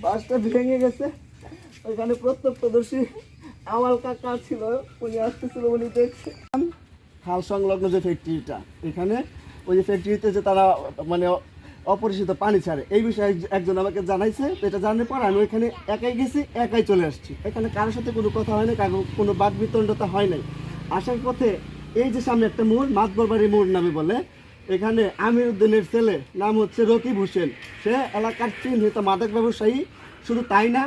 বাসটা ভেঙে গেছে। ওইখানে প্রত্যক্ষদর্শী আওয়াল কাকা ছিল, উনি আসতেছিল, উনি দেখছে খাল সংলগ্ন যে ফ্যাক্টরিটা, এখানে ওই যে ফ্যাক্টরিতে যে তারা মানে অপরিচিত পানি ছাড়ে, এই বিষয়ে একজন আমাকে জানাইছে। তো এটা জানার পর আমি ওইখানে একাই গেছি, একাই চলে আসছি। এখানে কারোর সাথে কোনো কথা হয় না, কারোর কোনো বাদ বিতণ্ডতা হয় নাই। আসার পথে এই যে সামনে একটা মোড়, মাতবরবাড়ি মোড় নামে বলে, এখানে আমির উদ্দিনের ছেলে নাম হচ্ছে রকিব হোসেন, সে এলাকার চিহ্নিত মাদক ব্যবসায়ী। শুধু তাই না,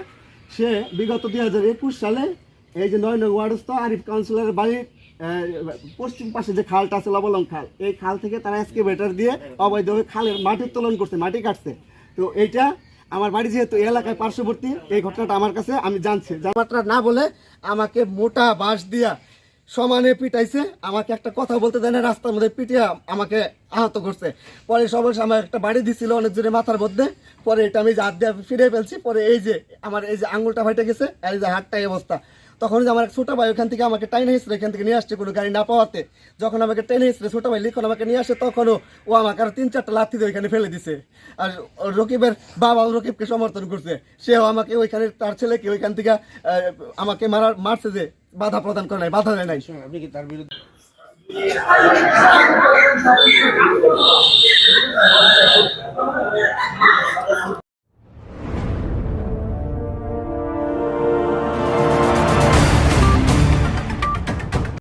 সে বিগত 2021 সালে এই যে 9 নং ওয়ার্ডস্থ আরিফ কাউন্সিলরের বাড়ির পশ্চিম পাশে যে খালটা আছে, লবলং খাল, এই খাল থেকে তারা এক্সকেভেটর দিয়ে অবৈধভাবে খালের মাটি উত্তোলন করছে, মাটি কাটছে। তো এইটা আমার বাড়ি যেহেতু এলাকায় পার্শ্ববর্তী, এই ঘটনাটা আমার কাছে আমি জানছি। জামাতরা না বলে আমাকে মোটা বাঁশ দিয়া সমানে পিটাইছে, আমাকে একটা কথা বলতে দেয় না, রাস্তার মধ্যে পিটিয়ে আমাকে আহত করছে। পরে সবাই আমার একটা বাড়ি দিছিল অনেক জোরে মাথার মধ্যে। পরে এটা আমি হাত দিয়ে ফিরে ফেলছি। পরে এই যে আমার এই যে আঙুলটা ফাইটে গেছে, আর এই যে হাতটা এই অবস্থা। তখন যে আমার ছোট ভাই ওখান থেকে আমাকে টাইনে এসেছিল, এখান থেকে নিয়ে আসছে কোনো গাড়ি না পাওয়াতে। যখন আমাকে টেনে এসেছিল ছোট ভাই লিখন আমাকে নিয়ে আসে, তখনও ও আমাকে আর 3-4টা লাথি দিয়ে ওইখানে ফেলে দিছে। আর রকিবের বাবাও রকিবকে সমর্থন করছে, সেও আমাকে ওইখানে তার ছেলেকে ওইখান থেকে আমাকে মারছে, যে বাধা প্রদান করে নাই, বাধা দেয় নাই। আপনি কি তার বিরুদ্ধে